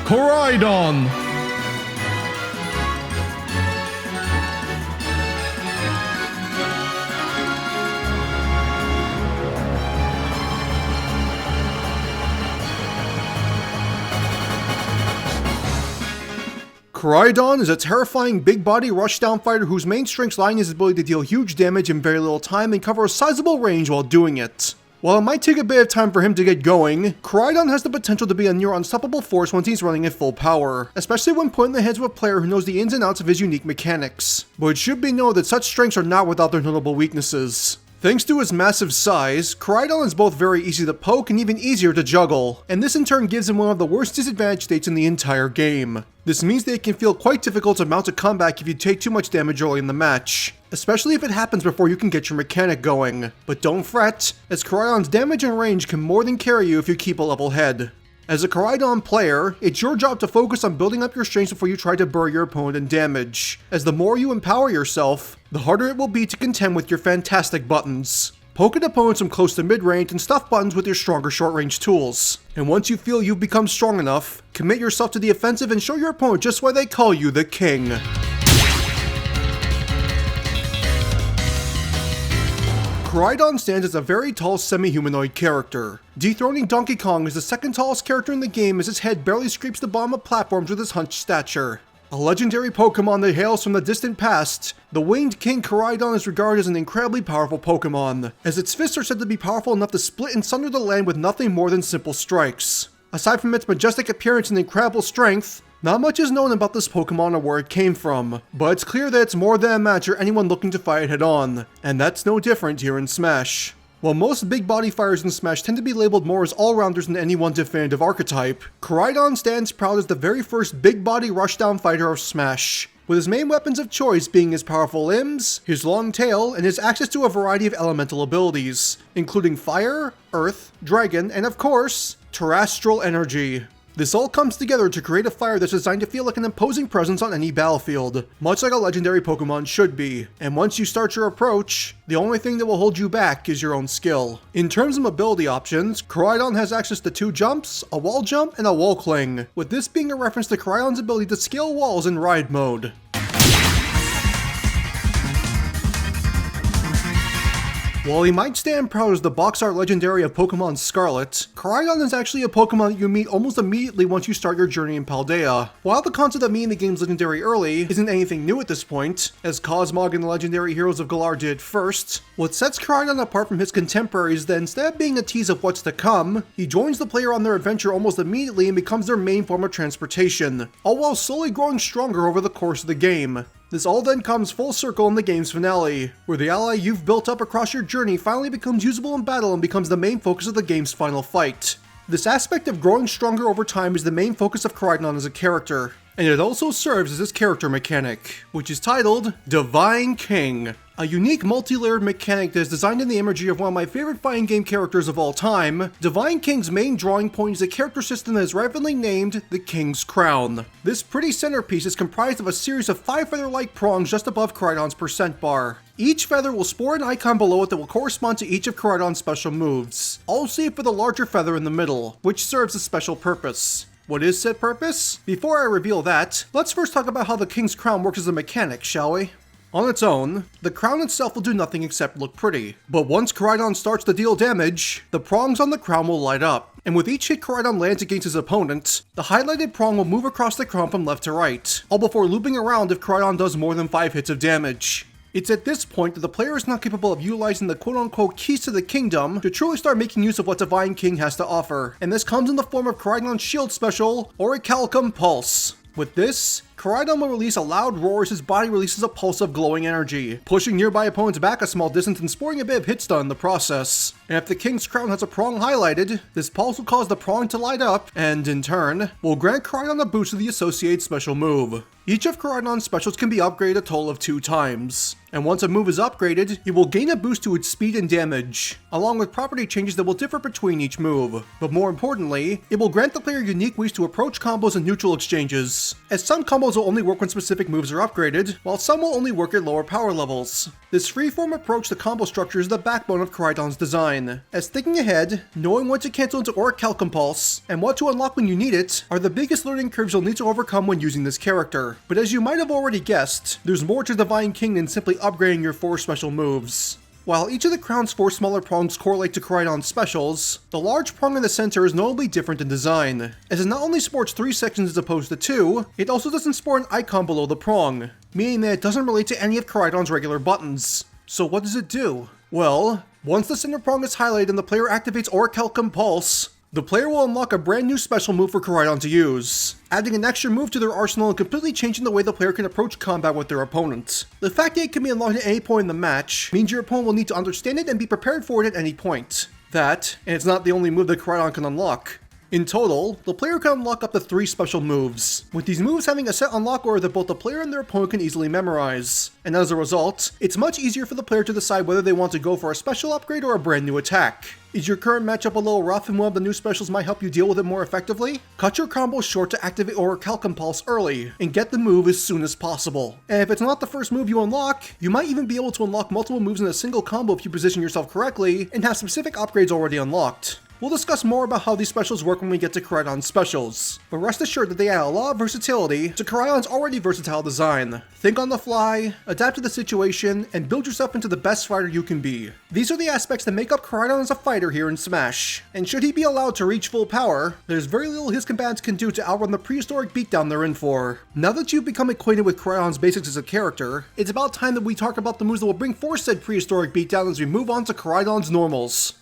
Koraidon. Koraidon is a terrifying big-body rushdown fighter whose main strengths lie in his ability to deal huge damage in very little time and cover a sizable range while doing it. While it might take a bit of time for him to get going, Koraidon has the potential to be a near unstoppable force once he's running at full power, especially when put in the hands of a player who knows the ins and outs of his unique mechanics. But it should be noted that such strengths are not without their notable weaknesses. Thanks to his massive size, Koraidon is both very easy to poke and even easier to juggle, and this in turn gives him one of the worst disadvantage states in the entire game. This means that it can feel quite difficult to mount a comeback if you take too much damage early in the match, especially if it happens before you can get your mechanic going. But don't fret, as Koraidon's damage and range can more than carry you if you keep a level head. As a Koraidon player, it's your job to focus on building up your strengths before you try to bury your opponent in damage, as the more you empower yourself, the harder it will be to contend with your fantastic buttons. Poke at opponents from close to mid-range and stuff buttons with your stronger short-range tools. And once you feel you've become strong enough, commit yourself to the offensive and show your opponent just why they call you the king. Koraidon stands as a very tall semi-humanoid character. Dethroning Donkey Kong as the second tallest character in the game as his head barely scrapes the bottom of platforms with his hunched stature. A legendary Pokemon that hails from the distant past, the winged King Koraidon is regarded as an incredibly powerful Pokemon, as its fists are said to be powerful enough to split and sunder the land with nothing more than simple strikes. Aside from its majestic appearance and incredible strength, not much is known about this Pokemon or where it came from, but it's clear that it's more than a match for anyone looking to fight it head on, and that's no different here in Smash. While most big body fighters in Smash tend to be labeled more as all-rounders than any one definitive archetype, Koraidon stands proud as the very first big body rushdown fighter of Smash, with his main weapons of choice being his powerful limbs, his long tail, and his access to a variety of elemental abilities, including fire, earth, dragon, and of course, terrestrial energy. This all comes together to create a fire that's designed to feel like an imposing presence on any battlefield, much like a legendary Pokemon should be. And once you start your approach, the only thing that will hold you back is your own skill. In terms of ability options, Koraidon has access to 2 jumps, a wall jump, and a wall cling, with this being a reference to Koraidon's ability to scale walls in ride mode. While he might stand proud as the box art legendary of Pokemon Scarlet, Koraidon is actually a Pokemon that you meet almost immediately once you start your journey in Paldea. While the concept of meeting the game's legendary early isn't anything new at this point, as Cosmog and the legendary heroes of Galar did first, what sets Koraidon apart from his contemporaries is that instead of being a tease of what's to come, he joins the player on their adventure almost immediately and becomes their main form of transportation, all while slowly growing stronger over the course of the game. This all then comes full circle in the game's finale, where the ally you've built up across your journey finally becomes usable in battle and becomes the main focus of the game's final fight. This aspect of growing stronger over time is the main focus of Koraidon as a character, and it also serves as his character mechanic, which is titled Divine King. A unique multi-layered mechanic that is designed in the imagery of one of my favorite fighting game characters of all time, Divine King's main drawing point is a character system that is rightfully named the King's Crown. This pretty centerpiece is comprised of a series of 5 feather-like prongs just above Koraidon's percent bar. Each feather will spore an icon below it that will correspond to each of Koraidon's special moves, all save for the larger feather in the middle, which serves a special purpose. What is said purpose? Before I reveal that, let's first talk about how the King's Crown works as a mechanic, shall we? On its own, the crown itself will do nothing except look pretty, but once Koraidon starts to deal damage, the prongs on the crown will light up, and with each hit Koraidon lands against his opponent, the highlighted prong will move across the crown from left to right, all before looping around if Koraidon does more than 5 hits of damage. It's at this point that the player is not capable of utilizing the quote-unquote keys to the kingdom to truly start making use of what Divine King has to offer, and this comes in the form of Koraidon's shield special, Orichalcum Pulse. With this, Koraidon will release a loud roar as his body releases a pulse of glowing energy, pushing nearby opponents back a small distance and spoiling a bit of hit stun in the process. And if the King's Crown has a prong highlighted, this pulse will cause the prong to light up, and in turn, will grant Koraidon a boost to the associated special move. Each of Koraidon's specials can be upgraded a total of 2 times, and once a move is upgraded, it will gain a boost to its speed and damage, along with property changes that will differ between each move. But more importantly, it will grant the player unique ways to approach combos and neutral exchanges, as some combo combos will only work when specific moves are upgraded, while some will only work at lower power levels. This freeform approach to combo structure is the backbone of Koraidon's design, as thinking ahead, knowing when to cancel into Auric Calcum Pulse, and what to unlock when you need it, are the biggest learning curves you'll need to overcome when using this character. But as you might have already guessed, there's more to Divine King than simply upgrading your 4 special moves. While each of the crown's 4 smaller prongs correlate to Koraidon's specials, the large prong in the center is notably different in design, as it not only sports 3 sections as opposed to 2, it also doesn't sport an icon below the prong, meaning that it doesn't relate to any of Koraidon's regular buttons. So what does it do? Well, once the center prong is highlighted and the player activates Auric Calcum Pulse, the player will unlock a brand new special move for Koraidon to use, adding an extra move to their arsenal and completely changing the way the player can approach combat with their opponent. The fact that it can be unlocked at any point in the match means your opponent will need to understand it and be prepared for it at any point. That, and it's not the only move that Koraidon can unlock. In total, the player can unlock up to 3 special moves, with these moves having a set unlock order that both the player and their opponent can easily memorize. And as a result, it's much easier for the player to decide whether they want to go for a special upgrade or a brand new attack. Is your current matchup a little rough and one of the new specials might help you deal with it more effectively? Cut your combo short to activate Auric Calcum Pulse early, and get the move as soon as possible. And if it's not the first move you unlock, you might even be able to unlock multiple moves in a single combo if you position yourself correctly, and have specific upgrades already unlocked. We'll discuss more about how these specials work when we get to Koraidon's specials, but rest assured that they add a lot of versatility to Koraidon's already versatile design. Think on the fly, adapt to the situation, and build yourself into the best fighter you can be. These are the aspects that make up Koraidon as a fighter here in Smash, and should he be allowed to reach full power, there's very little his combatants can do to outrun the prehistoric beatdown they're in for. Now that you've become acquainted with Koraidon's basics as a character, it's about time that we talk about the moves that will bring forth said prehistoric beatdown as we move on to Koraidon's normals.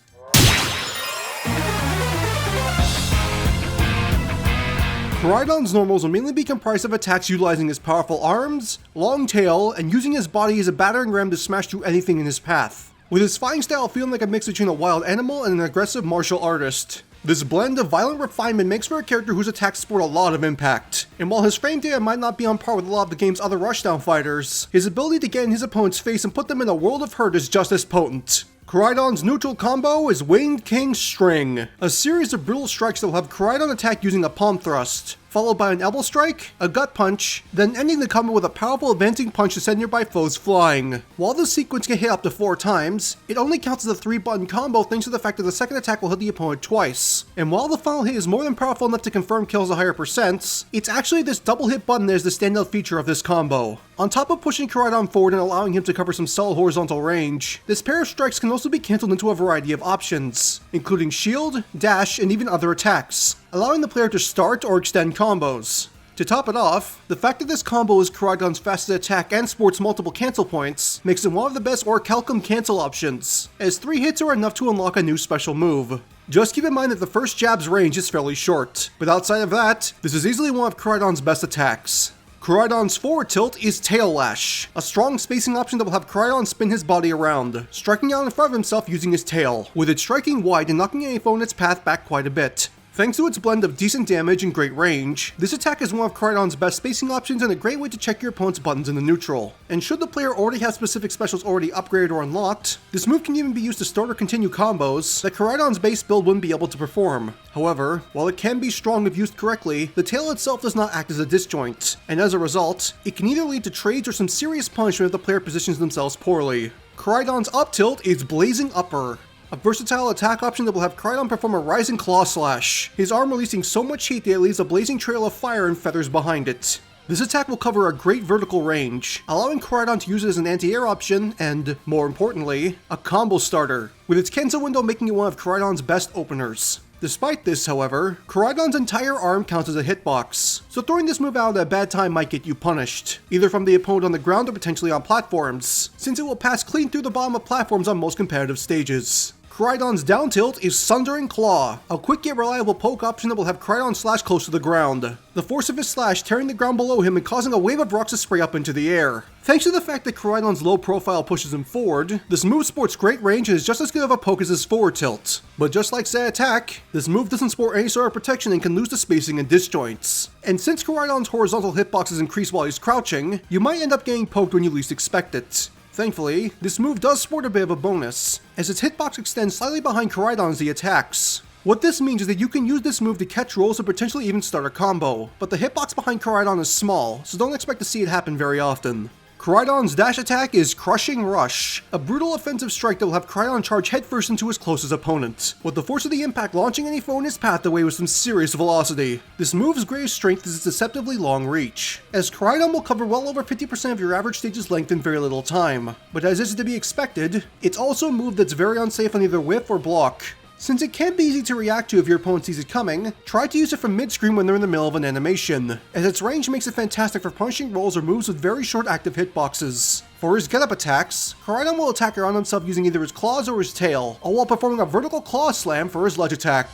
Koraidon's normals will mainly be comprised of attacks utilizing his powerful arms, long tail, and using his body as a battering ram to smash through anything in his path, with his fighting style feeling like a mix between a wild animal and an aggressive martial artist. This blend of violent refinement makes for a character whose attacks sport a lot of impact, and while his frame data might not be on par with a lot of the game's other rushdown fighters, his ability to get in his opponent's face and put them in a world of hurt is just as potent. Koraidon's neutral combo is Winged King String, a series of brutal strikes that will have Koraidon attack using a palm thrust, followed by an elbow strike, a gut punch, then ending the combo with a powerful advancing punch to send nearby foes flying. While this sequence can hit up to 4 times, it only counts as a 3-button combo thanks to the fact that the second attack will hit the opponent twice. And while the final hit is more than powerful enough to confirm kills at higher percents, it's actually this double hit button that is the standout feature of this combo. On top of pushing Koraidon forward and allowing him to cover some solid horizontal range, this pair of strikes can also be cancelled into a variety of options, including shield, dash, and even other attacks, allowing the player to start or extend combos. To top it off, the fact that this combo is Koraidon's fastest attack and sports multiple cancel points makes it one of the best Auric Calcum cancel options, as 3 hits are enough to unlock a new special move. Just keep in mind that the first jab's range is fairly short, but outside of that, this is easily one of Koraidon's best attacks. Koraidon's forward tilt is Tail Lash, a strong spacing option that will have Koraidon spin his body around, striking out in front of himself using his tail, with it striking wide and knocking any foe in its path back quite a bit. Thanks to its blend of decent damage and great range, this attack is one of Koraidon's best spacing options and a great way to check your opponent's buttons in the neutral. And should the player already have specific specials already upgraded or unlocked, this move can even be used to start or continue combos that Koraidon's base build wouldn't be able to perform. However, while it can be strong if used correctly, the tail itself does not act as a disjoint, and as a result, it can either lead to trades or some serious punishment if the player positions themselves poorly. Koraidon's up tilt is Blazing Upper, a versatile attack option that will have Koraidon perform a Rising Claw Slash, his arm releasing so much heat that it leaves a blazing trail of fire and feathers behind it. This attack will cover a great vertical range, allowing Koraidon to use it as an anti-air option and, more importantly, a combo starter, with its Kenzo window making it one of Koraidon's best openers. Despite this, however, Koraidon's entire arm counts as a hitbox, so throwing this move out at a bad time might get you punished, either from the opponent on the ground or potentially on platforms, since it will pass clean through the bottom of platforms on most competitive stages. Koraidon's down tilt is Sundering Claw, a quick yet reliable poke option that will have Koraidon slash close to the ground, the force of his slash tearing the ground below him and causing a wave of rocks to spray up into the air. Thanks to the fact that Koraidon's low profile pushes him forward, this move sports great range and is just as good of a poke as his forward tilt. But just like said attack, this move doesn't sport any sort of protection and can lose to spacing and disjoints. And since Koraidon's horizontal hitboxes increase while he's crouching, you might end up getting poked when you least expect it. Thankfully, this move does sport a bit of a bonus, as its hitbox extends slightly behind Koraidon as he attacks. What this means is that you can use this move to catch rolls and potentially even start a combo, but the hitbox behind Koraidon is small, so don't expect to see it happen very often. Koraidon's dash attack is Crushing Rush, a brutal offensive strike that will have Koraidon charge headfirst into his closest opponent, with the force of the impact launching any foe in his path away with some serious velocity. This move's greatest strength is its deceptively long reach, as Koraidon will cover well over 50% of your average stage's length in very little time, but as is to be expected, it's also a move that's very unsafe on either whiff or block. Since it can be easy to react to if your opponent sees it coming, try to use it from mid-screen when they're in the middle of an animation, as its range makes it fantastic for punishing rolls or moves with very short active hitboxes. For his get-up attacks, Koraidon will attack around himself using either his claws or his tail, all while performing a vertical claw slam for his ledge attack.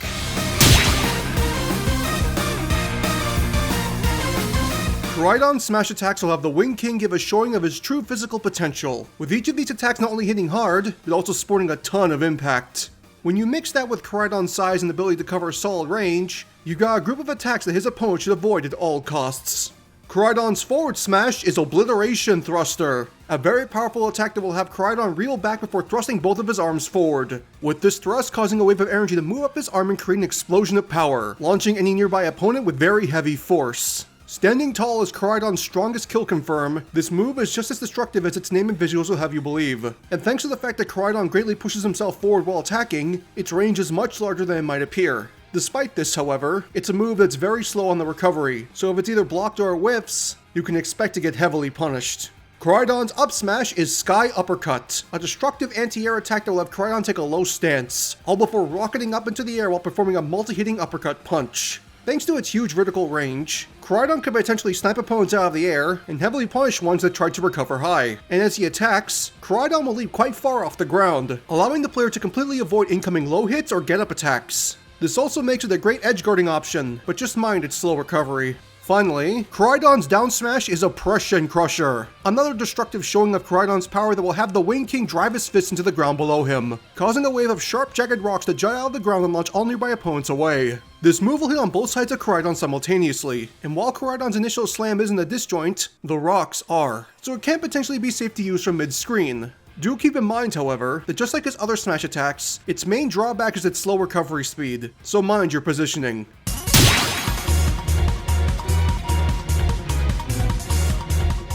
Koraidon's smash attacks will have the Wing King give a showing of his true physical potential, with each of these attacks not only hitting hard, but also sporting a ton of impact. When you mix that with Koraidon's size and ability to cover a solid range, you got a group of attacks that his opponent should avoid at all costs. Koraidon's forward smash is Obliteration Thruster, a very powerful attack that will have Koraidon reel back before thrusting both of his arms forward, with this thrust causing a wave of energy to move up his arm and create an explosion of power, launching any nearby opponent with very heavy force. Standing tall is Koraidon's strongest kill confirm, this move is just as destructive as its name and visuals will have you believe. And thanks to the fact that Koraidon greatly pushes himself forward while attacking, its range is much larger than it might appear. Despite this, however, it's a move that's very slow on the recovery, so if it's either blocked or whiffs, you can expect to get heavily punished. Koraidon's up smash is Sky Uppercut, a destructive anti-air attack that will have Koraidon take a low stance, all before rocketing up into the air while performing a multi-hitting uppercut punch. Thanks to its huge vertical range, Koraidon can potentially snipe opponents out of the air and heavily punish ones that tried to recover high. And as he attacks, Koraidon will leap quite far off the ground, allowing the player to completely avoid incoming low hits or get-up attacks. This also makes it a great edge guarding option, but just mind its slow recovery. Finally, Koraidon's down smash is Oppression Crusher, another destructive showing of Koraidon's power that will have the Wing King drive his fist into the ground below him, causing a wave of sharp jagged rocks to jut out of the ground and launch all nearby opponents away. This move will hit on both sides of Koraidon simultaneously, and while Koraidon's initial slam isn't a disjoint, the rocks are, so it can potentially be safe to use from mid-screen. Do keep in mind, however, that just like his other smash attacks, its main drawback is its slow recovery speed, so mind your positioning.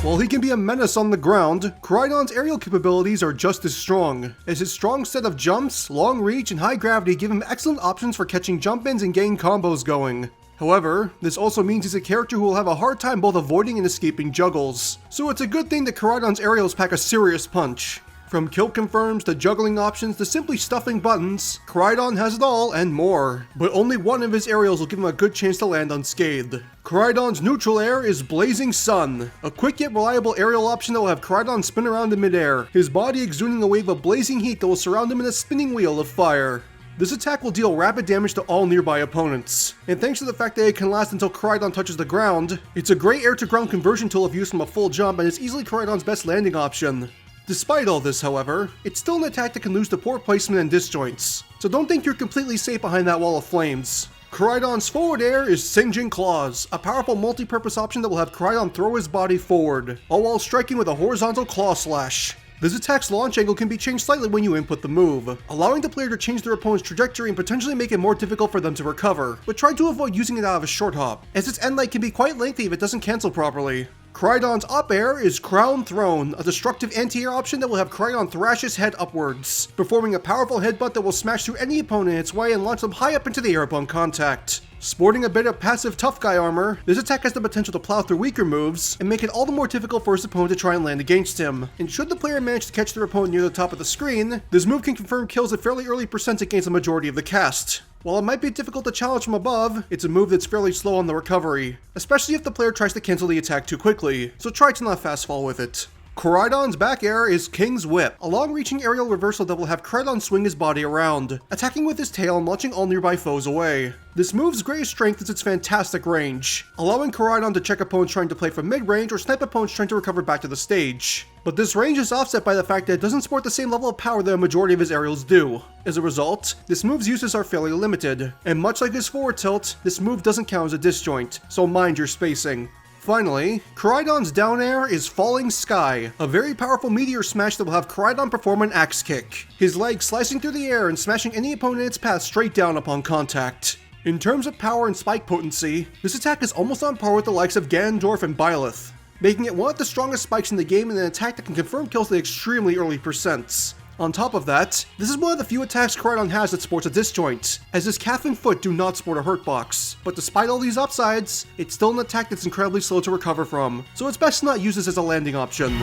While he can be a menace on the ground, Koraidon's aerial capabilities are just as strong, as his strong set of jumps, long reach, and high gravity give him excellent options for catching jump-ins and getting combos going. However, this also means he's a character who will have a hard time both avoiding and escaping juggles, so it's a good thing that Koraidon's aerials pack a serious punch. From kill confirms to juggling options to simply stuffing buttons, Koraidon has it all and more. But only one of his aerials will give him a good chance to land unscathed. Koraidon's neutral air is Blazing Sun, a quick yet reliable aerial option that will have Koraidon spin around in midair, his body exuding a wave of blazing heat that will surround him in a spinning wheel of fire. This attack will deal rapid damage to all nearby opponents, and thanks to the fact that it can last until Koraidon touches the ground, it's a great air-to-ground conversion tool if used from a full jump and is easily Koraidon's best landing option. Despite all this, however, it's still an attack that can lose to poor placement and disjoints, so don't think you're completely safe behind that wall of flames. Koraidon's forward air is Singeing Claws, a powerful multi-purpose option that will have Koraidon throw his body forward, all while striking with a horizontal claw slash. This attack's launch angle can be changed slightly when you input the move, allowing the player to change their opponent's trajectory and potentially make it more difficult for them to recover, but try to avoid using it out of a short hop, as its end light can be quite lengthy if it doesn't cancel properly. Koraidon's up air is Crown Throne, a destructive anti-air option that will have Koraidon thrash his head upwards, performing a powerful headbutt that will smash through any opponent in its way and launch them high up into the air upon contact. Sporting a bit of passive tough guy armor, this attack has the potential to plow through weaker moves and make it all the more difficult for his opponent to try and land against him. And should the player manage to catch their opponent near the top of the screen, this move can confirm kills at fairly early percent against the majority of the cast. While it might be difficult to challenge from above, it's a move that's fairly slow on the recovery, especially if the player tries to cancel the attack too quickly, so try to not fast fall with it. Koraidon's back air is King's Whip, a long-reaching aerial reversal that will have Koraidon swing his body around, attacking with his tail and launching all nearby foes away. This move's greatest strength is its fantastic range, allowing Koraidon to check opponents trying to play from mid-range or snipe opponents trying to recover back to the stage. But this range is offset by the fact that it doesn't support the same level of power that a majority of his aerials do. As a result, this move's uses are fairly limited, and much like his forward tilt, this move doesn't count as a disjoint, so mind your spacing. Finally, Koraidon's down air is Falling Sky, a very powerful meteor smash that will have Koraidon perform an axe kick, his leg slicing through the air and smashing any opponent in its path straight down upon contact. In terms of power and spike potency, this attack is almost on par with the likes of Ganondorf and Byleth, making it one of the strongest spikes in the game and an attack that can confirm kills at extremely early percents. On top of that, this is one of the few attacks Koraidon has that sports a disjoint, as his calf and foot do not sport a hurt box. But despite all these upsides, it's still an attack that's incredibly slow to recover from, so it's best to not use this as a landing option.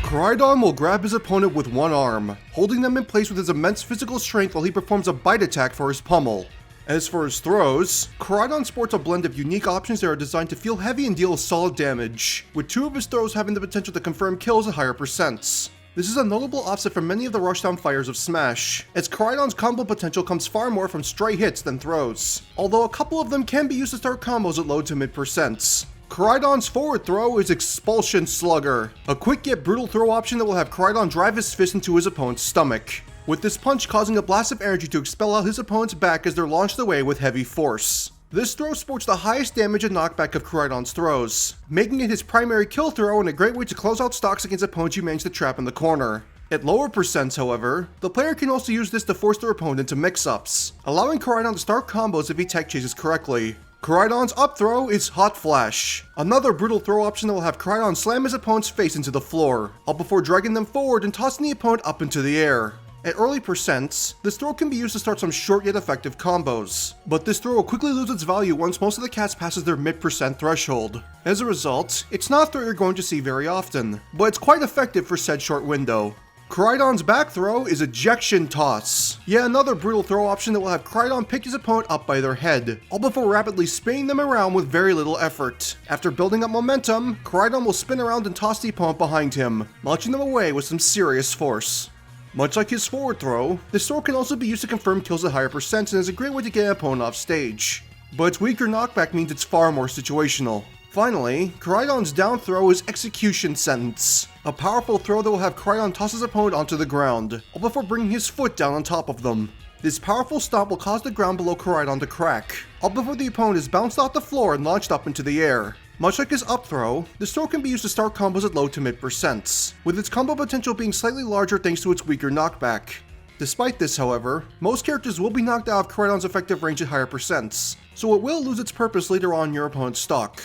Koraidon will grab his opponent with one arm, holding them in place with his immense physical strength while he performs a bite attack for his pummel. As for his throws, Koraidon sports a blend of unique options that are designed to feel heavy and deal solid damage, with two of his throws having the potential to confirm kills at higher percents. This is a notable offset from many of the rushdown fires of Smash, as Koraidon's combo potential comes far more from stray hits than throws, although a couple of them can be used to start combos at low to mid percents. Koraidon's forward throw is Expulsion Slugger, a quick yet brutal throw option that will have Koraidon drive his fist into his opponent's stomach, with this punch causing a blast of energy to expel out his opponent's back as they're launched away with heavy force. This throw sports the highest damage and knockback of Koraidon's throws, making it his primary kill throw and a great way to close out stocks against opponents you manage to trap in the corner. At lower percents, however, the player can also use this to force their opponent into mix-ups, allowing Koraidon to start combos if he tech chases correctly. Koraidon's up throw is Hot Flash, another brutal throw option that will have Koraidon slam his opponent's face into the floor, all before dragging them forward and tossing the opponent up into the air. At early percents, this throw can be used to start some short yet effective combos, but this throw will quickly lose its value once most of the cast passes their mid-percent threshold. As a result, it's not a throw you're going to see very often, but it's quite effective for said short window. Koraidon's back throw is Ejection Toss, yet another brutal throw option that will have Koraidon pick his opponent up by their head, all before rapidly spinning them around with very little effort. After building up momentum, Koraidon will spin around and toss the opponent behind him, launching them away with some serious force. Much like his forward throw, this throw can also be used to confirm kills at higher percents and is a great way to get an opponent off stage, but its weaker knockback means it's far more situational. Finally, Koraidon's down throw is Execution Sentence, a powerful throw that will have Koraidon toss his opponent onto the ground, all before bringing his foot down on top of them. This powerful stomp will cause the ground below Koraidon to crack, all before the opponent is bounced off the floor and launched up into the air. Much like his up throw, this throw can be used to start combos at low to mid percents, with its combo potential being slightly larger thanks to its weaker knockback. Despite this, however, most characters will be knocked out of Koraidon's effective range at higher percents, so it will lose its purpose later on in your opponent's stock.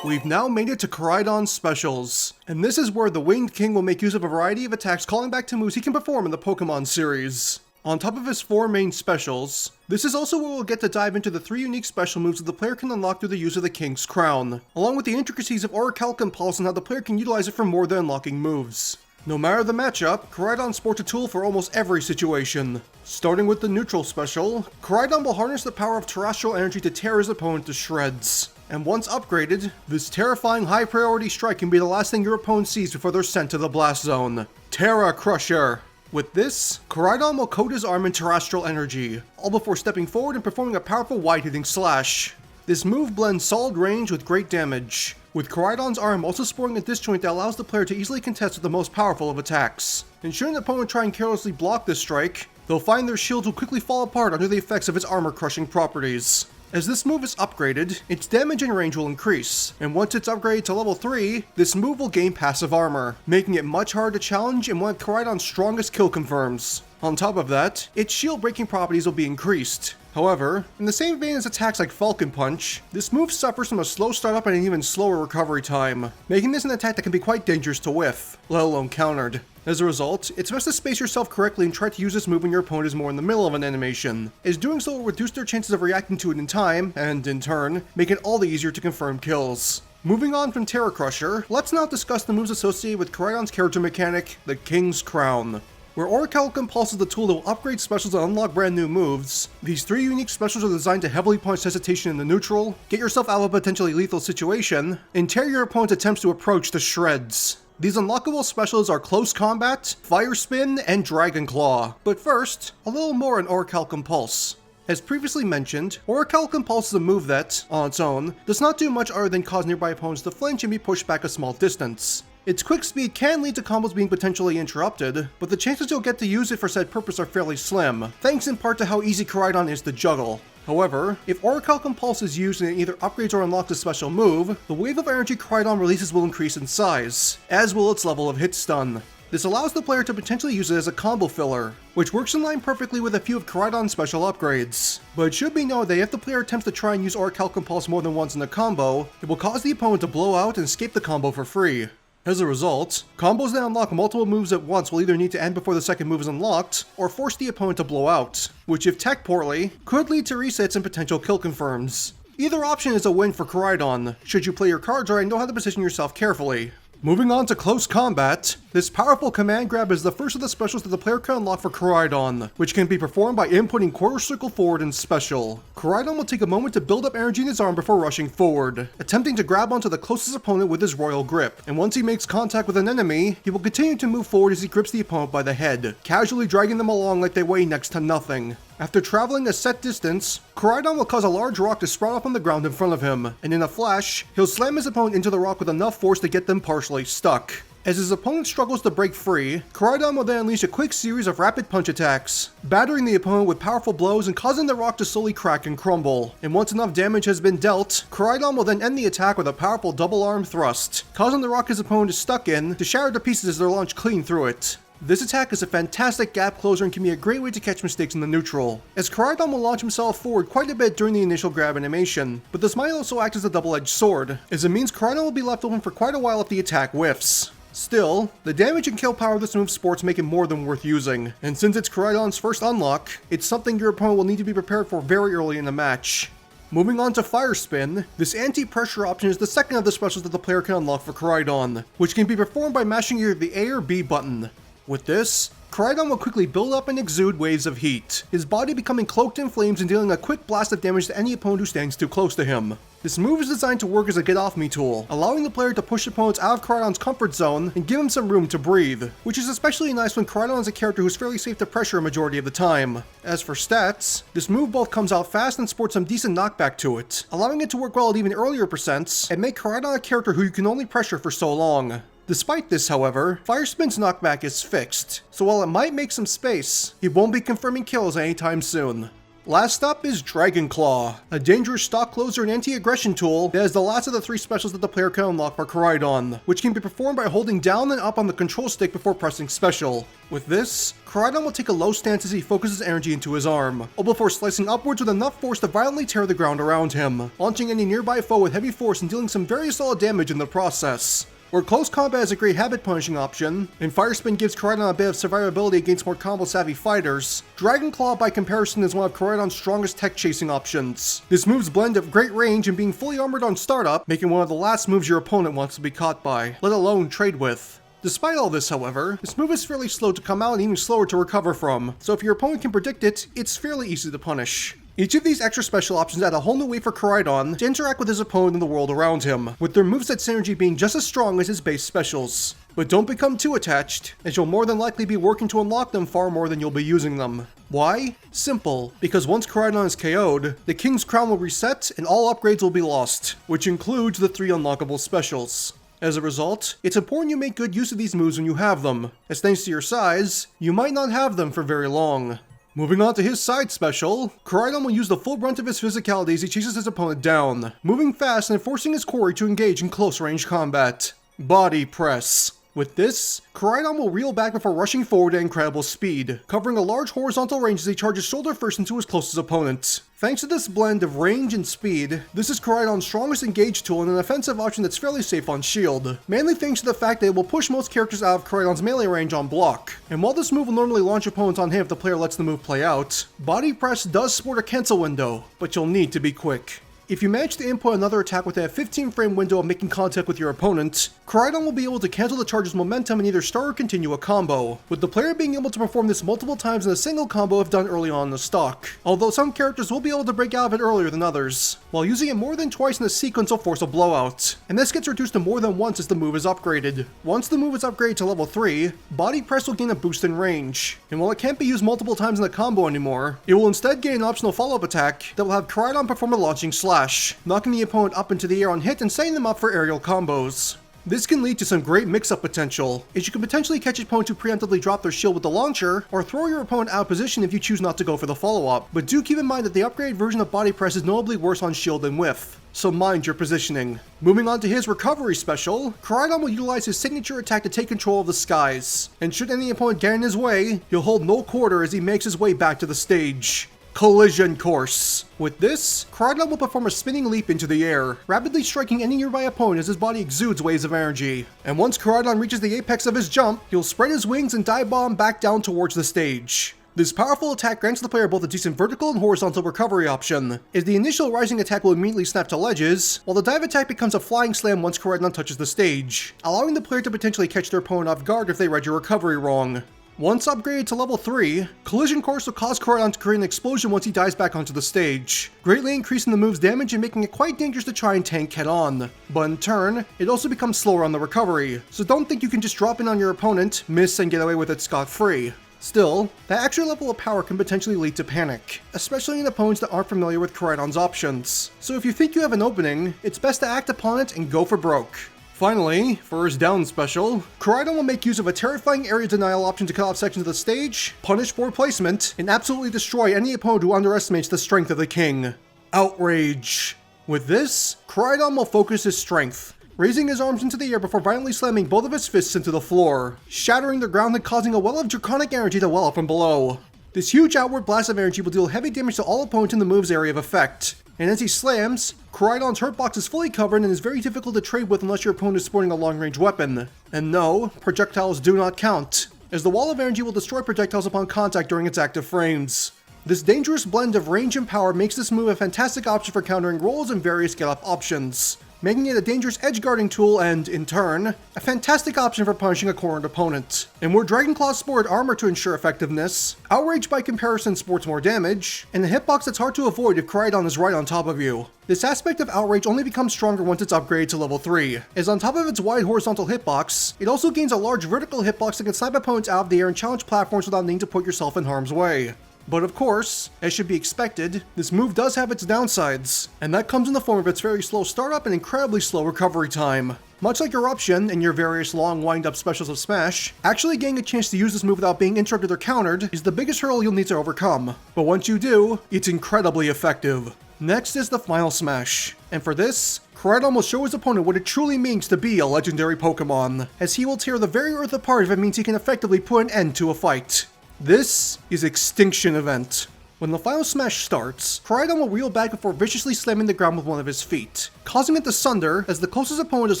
We've now made it to Koraidon's specials, and this is where the Winged King will make use of a variety of attacks calling back to moves he can perform in the Pokemon series. On top of his 4 main specials, this is also where we'll get to dive into the 3 unique special moves that the player can unlock through the use of the King's Crown, along with the intricacies of Orichalcum Pulse and how the player can utilize it for more than unlocking moves. No matter the matchup, Koraidon sports a tool for almost every situation. Starting with the neutral special, Koraidon will harness the power of terrestrial energy to tear his opponent to shreds. And once upgraded, this terrifying high priority strike can be the last thing your opponent sees before they're sent to the blast zone. Terra Crusher. With this, Koraidon will coat his arm in terrestrial energy, all before stepping forward and performing a powerful wide-hitting slash. This move blends solid range with great damage, with Koraidon's arm also sporting a disjoint that allows the player to easily contest with the most powerful of attacks. And should an opponent try and carelessly block this strike, they'll find their shield will quickly fall apart under the effects of its armor-crushing properties. As this move is upgraded, its damage and range will increase, and once it's upgraded to level 3, this move will gain passive armor, making it much harder to challenge and one of Koraidon's strongest kill confirms. On top of that, its shield breaking properties will be increased. However, in the same vein as attacks like Falcon Punch, this move suffers from a slow startup and an even slower recovery time, making this an attack that can be quite dangerous to whiff, let alone countered. As a result, it's best to space yourself correctly and try to use this move when your opponent is more in the middle of an animation, as doing so will reduce their chances of reacting to it in time, and in turn, make it all the easier to confirm kills. Moving on from Terra Crusher, let's now discuss the moves associated with Koraidon's character mechanic, the King's Crown. Where Orichalcum Pulse is the tool that will upgrade specials and unlock brand new moves, these 3 unique specials are designed to heavily punish hesitation in the neutral, get yourself out of a potentially lethal situation, and tear your opponent's attempts to approach to shreds. These unlockable specials are Close Combat, Fire Spin, and Dragon Claw. But first, a little more on Orichalcum Pulse. As previously mentioned, Orichalcum Pulse is a move that, on its own, does not do much other than cause nearby opponents to flinch and be pushed back a small distance. Its quick speed can lead to combos being potentially interrupted, but the chances you'll get to use it for said purpose are fairly slim, thanks in part to how easy Koraidon is to juggle. However, if Orichalcum Pulse is used and it either upgrades or unlocks a special move, the wave of energy Koraidon releases will increase in size, as will its level of hit stun. This allows the player to potentially use it as a combo filler, which works in line perfectly with a few of Koraidon's special upgrades. But it should be noted that if the player attempts to try and use Orichalcum Pulse more than once in a combo, it will cause the opponent to blow out and escape the combo for free. As a result, combos that unlock multiple moves at once will either need to end before the second move is unlocked, or force the opponent to blow out, which if teched poorly, could lead to resets and potential kill confirms. Either option is a win for Koraidon, should you play your cards right and know how to position yourself carefully. Moving on to close combat, this powerful command grab is the first of the specials that the player can unlock for Koraidon, which can be performed by inputting quarter circle forward in special. Koraidon will take a moment to build up energy in his arm before rushing forward, attempting to grab onto the closest opponent with his royal grip, and once he makes contact with an enemy, he will continue to move forward as he grips the opponent by the head, casually dragging them along like they weigh next to nothing. After traveling a set distance, Koraidon will cause a large rock to sprout up on the ground in front of him, and in a flash, he'll slam his opponent into the rock with enough force to get them partially stuck. As his opponent struggles to break free, Koraidon will then unleash a quick series of rapid punch attacks, battering the opponent with powerful blows and causing the rock to slowly crack and crumble. And once enough damage has been dealt, Koraidon will then end the attack with a powerful double arm thrust, causing the rock his opponent is stuck in to shatter to pieces as they're launched clean through it. This attack is a fantastic gap closer and can be a great way to catch mistakes in the neutral, as Koraidon will launch himself forward quite a bit during the initial grab animation, but this might also act as a double-edged sword, as it means Koraidon will be left open for quite a while if the attack whiffs. Still, the damage and kill power of this move sports make it more than worth using, and since it's Koraidon's first unlock, it's something your opponent will need to be prepared for very early in the match. Moving on to Fire Spin, this anti-pressure option is the second of the specials that the player can unlock for Koraidon, which can be performed by mashing either the A or B button. With this, Koraidon will quickly build up and exude waves of heat, his body becoming cloaked in flames and dealing a quick blast of damage to any opponent who stands too close to him. This move is designed to work as a get-off-me tool, allowing the player to push opponents out of Koraidon's comfort zone and give him some room to breathe, which is especially nice when Koraidon is a character who's fairly safe to pressure a majority of the time. As for stats, this move both comes out fast and sports some decent knockback to it, allowing it to work well at even earlier percents and make Koraidon a character who you can only pressure for so long. Despite this, however, Fire Spin's knockback is fixed, so while it might make some space, it won't be confirming kills anytime soon. Last up is Dragon Claw, a dangerous stock closer and anti-aggression tool that is the last of the three specials that the player can unlock for Koraidon, which can be performed by holding down and up on the control stick before pressing special. With this, Koraidon will take a low stance as he focuses energy into his arm, all before slicing upwards with enough force to violently tear the ground around him, launching any nearby foe with heavy force and dealing some very solid damage in the process. Where close combat is a great habit punishing option, and Fire Spin gives Koraidon a bit of survivability against more combo-savvy fighters, Dragon Claw by comparison is one of Koraidon's strongest tech chasing options. This move's blend of great range and being fully armored on startup, making one of the last moves your opponent wants to be caught by, let alone trade with. Despite all this, however, this move is fairly slow to come out and even slower to recover from, so if your opponent can predict it, it's fairly easy to punish. Each of these extra special options add a whole new way for Koraidon to interact with his opponent and the world around him, with their moveset synergy being just as strong as his base specials. But don't become too attached, as you'll more than likely be working to unlock them far more than you'll be using them. Why? Simple. Because once Koraidon is KO'd, the King's Crown will reset and all upgrades will be lost, which includes the 3 unlockable specials. As a result, it's important you make good use of these moves when you have them, as thanks to your size, you might not have them for very long. Moving on to his side special, Koraidon will use the full brunt of his physicality as he chases his opponent down, moving fast and forcing his quarry to engage in close range combat. Body Press. With this, Koraidon will reel back before rushing forward at incredible speed, covering a large horizontal range as he charges shoulder first into his closest opponent. Thanks to this blend of range and speed, this is Koraidon's strongest engage tool and an offensive option that's fairly safe on shield, mainly thanks to the fact that it will push most characters out of Koraidon's melee range on block. And while this move will normally launch opponents on him if the player lets the move play out, Body Press does sport a cancel window, but you'll need to be quick. If you manage to input another attack within a 15-frame window of making contact with your opponent, Koraidon will be able to cancel the charge's momentum and either start or continue a combo, with the player being able to perform this multiple times in a single combo if done early on in the stock, although some characters will be able to break out of it earlier than others, while using it more than twice in a sequence will force a blowout, and this gets reduced to more than once as the move is upgraded. Once the move is upgraded to level 3, Body Press will gain a boost in range, and while it can't be used multiple times in a combo anymore, it will instead gain an optional follow-up attack that will have Koraidon perform a launching slash, knocking the opponent up into the air on hit and setting them up for aerial combos. This can lead to some great mix-up potential, as you can potentially catch an opponent who preemptively drop their shield with the launcher, or throw your opponent out of position if you choose not to go for the follow-up. But do keep in mind that the upgraded version of Body Press is notably worse on shield than whiff, so mind your positioning. Moving on to his recovery special, Koraidon will utilize his signature attack to take control of the skies, and should any opponent get in his way, he'll hold no quarter as he makes his way back to the stage. Collision Course. With this, Koraidon will perform a spinning leap into the air, rapidly striking any nearby opponent as his body exudes waves of energy. And once Koraidon reaches the apex of his jump, he'll spread his wings and dive bomb back down towards the stage. This powerful attack grants the player both a decent vertical and horizontal recovery option, as the initial rising attack will immediately snap to ledges, while the dive attack becomes a flying slam once Koraidon touches the stage, allowing the player to potentially catch their opponent off guard if they read your recovery wrong. Once upgraded to level 3, Collision Course will cause Koraidon to create an explosion once he dives back onto the stage, greatly increasing the move's damage and making it quite dangerous to try and tank head-on. But in turn, it also becomes slower on the recovery, so don't think you can just drop in on your opponent, miss, and get away with it scot-free. Still, that extra level of power can potentially lead to panic, especially in opponents that aren't familiar with Koraidon's options. So if you think you have an opening, it's best to act upon it and go for broke. Finally, for his down special, Koraidon will make use of a terrifying area denial option to cut off sections of the stage, punish poor placement, and absolutely destroy any opponent who underestimates the strength of the king. Outrage. With this, Koraidon will focus his strength, raising his arms into the air before violently slamming both of his fists into the floor, shattering the ground and causing a well of draconic energy to well up from below. This huge outward blast of energy will deal heavy damage to all opponents in the move's area of effect. And as he slams, Koraidon's hurt box is fully covered and is very difficult to trade with unless your opponent is sporting a long-range weapon. And no, projectiles do not count, as the wall of energy will destroy projectiles upon contact during its active frames. This dangerous blend of range and power makes this move a fantastic option for countering rolls and various get-up options, making it a dangerous edge-guarding tool and, in turn, a fantastic option for punishing a cornered opponent. And where Dragonclaw sported armor to ensure effectiveness, Outrage by comparison sports more damage, and a hitbox that's hard to avoid if Koraidon is right on top of you. This aspect of Outrage only becomes stronger once it's upgraded to level 3, as on top of its wide horizontal hitbox, it also gains a large vertical hitbox that can snipe opponents out of the air and challenge platforms without needing to put yourself in harm's way. But of course, as should be expected, this move does have its downsides, and that comes in the form of its very slow startup and incredibly slow recovery time. Much like Eruption and your various long wind-up specials of Smash, actually getting a chance to use this move without being interrupted or countered is the biggest hurdle you'll need to overcome. But once you do, it's incredibly effective. Next is the Final Smash, and for this, Koraidon will show his opponent what it truly means to be a legendary Pokemon, as he will tear the very earth apart if it means he can effectively put an end to a fight. This is Extinction Event. When the Final Smash starts, Koraidon will reel back before viciously slamming the ground with one of his feet, causing it to sunder as the closest opponent is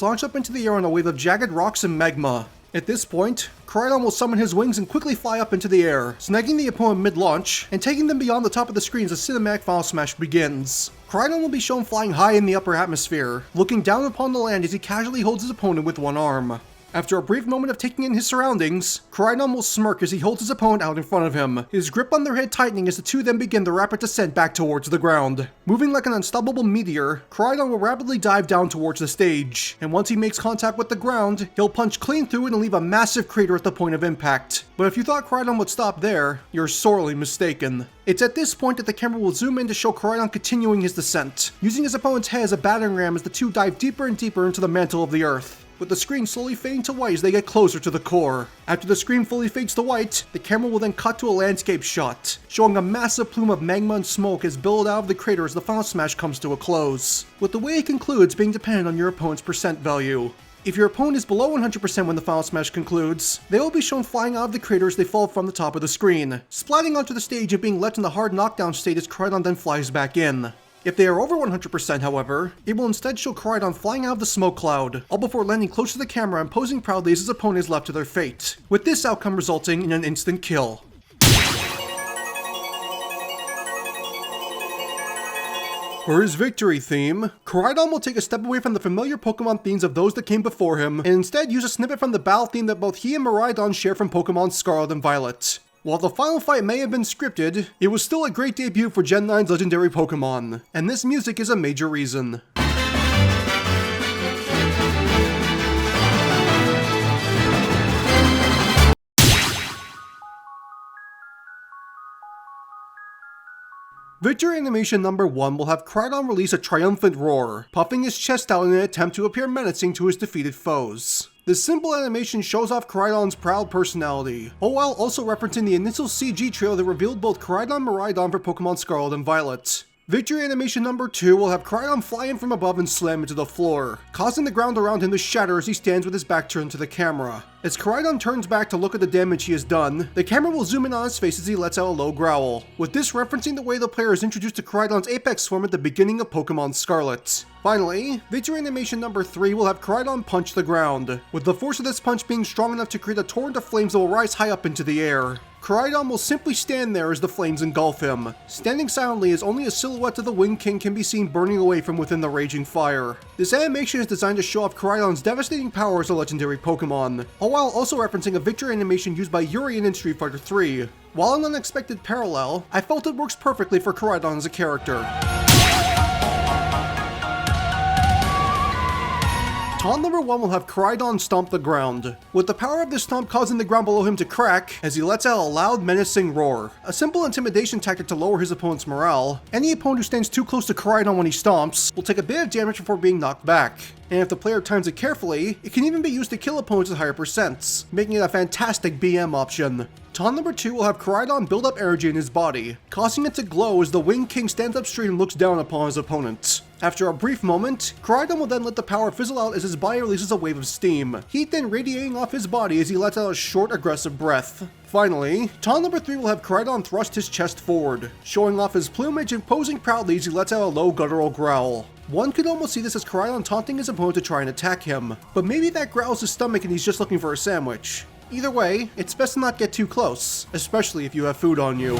launched up into the air on a wave of jagged rocks and magma. At this point, Koraidon will summon his wings and quickly fly up into the air, snagging the opponent mid-launch and taking them beyond the top of the screen as the cinematic Final Smash begins. Koraidon will be shown flying high in the upper atmosphere, looking down upon the land as he casually holds his opponent with one arm. After a brief moment of taking in his surroundings, Koraidon will smirk as he holds his opponent out in front of him, his grip on their head tightening as the two then begin the rapid descent back towards the ground. Moving like an unstoppable meteor, Koraidon will rapidly dive down towards the stage, and once he makes contact with the ground, he'll punch clean through it and leave a massive crater at the point of impact. But if you thought Koraidon would stop there, you're sorely mistaken. It's at this point that the camera will zoom in to show Koraidon continuing his descent, using his opponent's head as a battering ram as the two dive deeper and deeper into the mantle of the earth, with the screen slowly fading to white as they get closer to the core. After the screen fully fades to white, the camera will then cut to a landscape shot, showing a massive plume of magma and smoke is billowed out of the crater as the Final Smash comes to a close, with the way it concludes being dependent on your opponent's percent value. If your opponent is below 100% when the Final Smash concludes, they will be shown flying out of the crater as they fall from the top of the screen, splatting onto the stage and being left in the hard knockdown state as Koraidon then flies back in. If they are over 100% however, it will instead show Koraidon flying out of the smoke cloud, all before landing close to the camera and posing proudly as his opponent is left to their fate, with this outcome resulting in an instant kill. For his victory theme, Koraidon will take a step away from the familiar Pokemon themes of those that came before him, and instead use a snippet from the battle theme that both he and Miraidon share from Pokemon Scarlet and Violet. While the final fight may have been scripted, it was still a great debut for Gen 9's legendary Pokemon, and this music is a major reason. Victory animation number 1 will have Koraidon release a triumphant roar, puffing his chest out in an attempt to appear menacing to his defeated foes. This simple animation shows off Koraidon's proud personality, all while also referencing the initial CG trailer that revealed both Koraidon and Miraidon for Pokemon Scarlet and Violet. Victory animation number 2 will have Koraidon fly in from above and slam into the floor, causing the ground around him to shatter as he stands with his back turned to the camera. As Koraidon turns back to look at the damage he has done, the camera will zoom in on his face as he lets out a low growl, with this referencing the way the player is introduced to Koraidon's apex form at the beginning of Pokemon Scarlet. Finally, Victory animation number 3 will have Koraidon punch the ground, with the force of this punch being strong enough to create a torrent of flames that will rise high up into the air. Koraidon will simply stand there as the flames engulf him, standing silently as only a silhouette of the Wind King can be seen burning away from within the raging fire. This animation is designed to show off Koraidon's devastating power as a legendary Pokemon, all while also referencing a victory animation used by Urien in Street Fighter 3. While an unexpected parallel, I felt it works perfectly for Koraidon as a character. Taunt number 1 will have Koraidon stomp the ground, with the power of this stomp causing the ground below him to crack as he lets out a loud, menacing roar. A simple intimidation tactic to lower his opponent's morale. Any opponent who stands too close to Koraidon when he stomps will take a bit of damage before being knocked back. And if the player times it carefully, it can even be used to kill opponents at higher percents, making it a fantastic BM option. Taunt number 2 will have Koraidon build up energy in his body, causing it to glow as the Wind King stands up straight and looks down upon his opponent. After a brief moment, Koraidon will then let the power fizzle out as his body releases a wave of steam, heat then radiating off his body as he lets out a short, aggressive breath. Finally, Taunt number 3 will have Koraidon thrust his chest forward, showing off his plumage and posing proudly as he lets out a low guttural growl. One could almost see this as Koraidon taunting his opponent to try and attack him, but maybe that growls his stomach and he's just looking for a sandwich. Either way, it's best to not get too close, especially if you have food on you.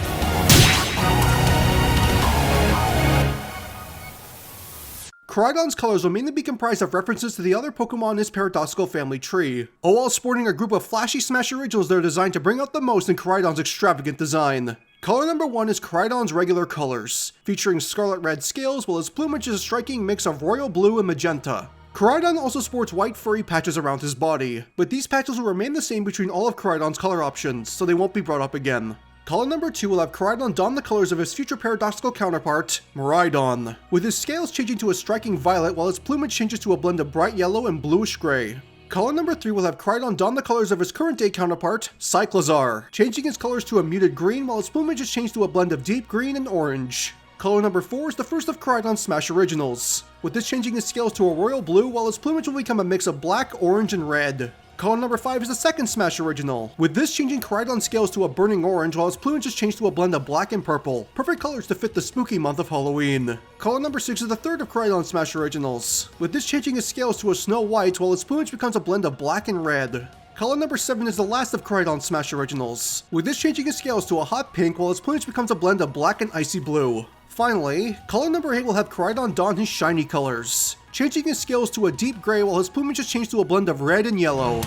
Koraidon's colors will mainly be comprised of references to the other Pokemon in his paradoxical family tree, all while sporting a group of flashy Smash originals that are designed to bring out the most in Koraidon's extravagant design. Color number 1 is Koraidon's regular colors, featuring scarlet red scales, while his plumage is a striking mix of royal blue and magenta. Koraidon also sports white furry patches around his body, but these patches will remain the same between all of Koraidon's color options, so they won't be brought up again. Color number 2 will have Koraidon don the colors of his future paradoxical counterpart, Miraidon, with his scales changing to a striking violet while his plumage changes to a blend of bright yellow and bluish gray. Color number 3 will have Koraidon don the colors of his current day counterpart, Cyclizar, changing his colors to a muted green while his plumage is changed to a blend of deep green and orange. Color number 4 is the first of Koraidon's Smash originals, with this changing his scales to a royal blue while his plumage will become a mix of black, orange, and red. Color number 5 is the second Smash original, with this changing Koraidon's scales to a burning orange while his plumage is changed to a blend of black and purple, perfect colors to fit the spooky month of Halloween. Color number 6 is the third of Koraidon's Smash originals, with this changing his scales to a snow white while his plumage becomes a blend of black and red. Color number 7 is the last of Koraidon's Smash originals, with this changing his scales to a hot pink while his plumage becomes a blend of black and icy blue. Finally, color number 8 will have Koraidon don his shiny colors, changing his scales to a deep gray while his plumage is changed to a blend of red and yellow.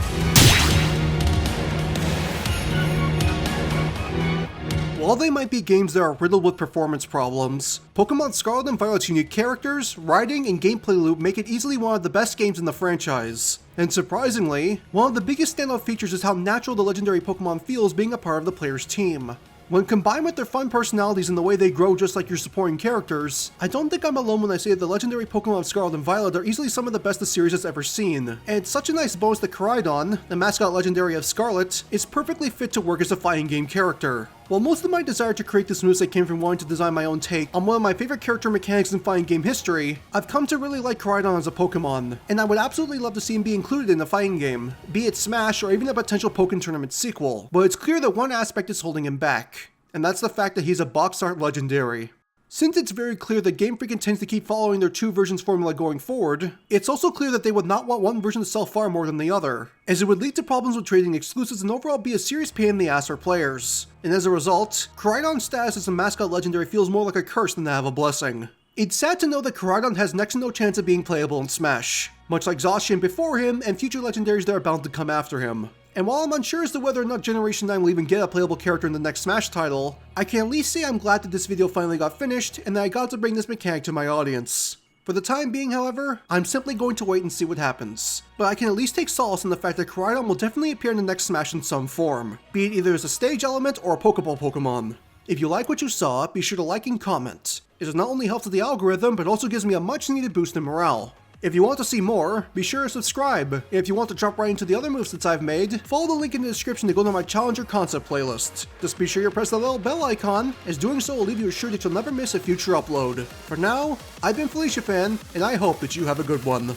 While they might be games that are riddled with performance problems, Pokemon Scarlet and Violet's unique characters, writing, and gameplay loop make it easily one of the best games in the franchise. And surprisingly, one of the biggest standout features is how natural the legendary Pokemon feels being a part of the player's team. When combined with their fun personalities and the way they grow just like your supporting characters, I don't think I'm alone when I say that the legendary Pokemon of Scarlet and Violet are easily some of the best the series has ever seen. And it's such a nice bonus that Koraidon, the mascot legendary of Scarlet, is perfectly fit to work as a fighting game character. While most of my desire to create this moveset came from wanting to design my own take on one of my favorite character mechanics in fighting game history, I've come to really like Koraidon as a Pokemon, and I would absolutely love to see him be included in a fighting game, be it Smash or even a potential Pokken Tournament sequel, but it's clear that one aspect is holding him back, and that's the fact that he's a box art legendary. Since it's very clear that Game Freak intends to keep following their two versions formula going forward, it's also clear that they would not want one version to sell far more than the other, as it would lead to problems with trading exclusives and overall be a serious pain in the ass for players. And as a result, Koraidon's status as a mascot legendary feels more like a curse than that of a blessing. It's sad to know that Koraidon has next to no chance of being playable in Smash, much like Zacian before him and future legendaries that are bound to come after him. And while I'm unsure as to whether or not Generation 9 will even get a playable character in the next Smash title, I can at least say I'm glad that this video finally got finished and that I got to bring this mechanic to my audience. For the time being, however, I'm simply going to wait and see what happens. But I can at least take solace in the fact that Koraidon will definitely appear in the next Smash in some form, be it either as a stage element or a Pokeball Pokemon. If you like what you saw, be sure to like and comment. It not only helps with the algorithm, but also gives me a much needed boost in morale. If you want to see more, be sure to subscribe. And if you want to jump right into the other movesets I've made, follow the link in the description to go to my Challenger Concept playlist. Just be sure you press the little bell icon, as doing so will leave you assured that you'll never miss a future upload. For now, I've been Felicia Fan, and I hope that you have a good one.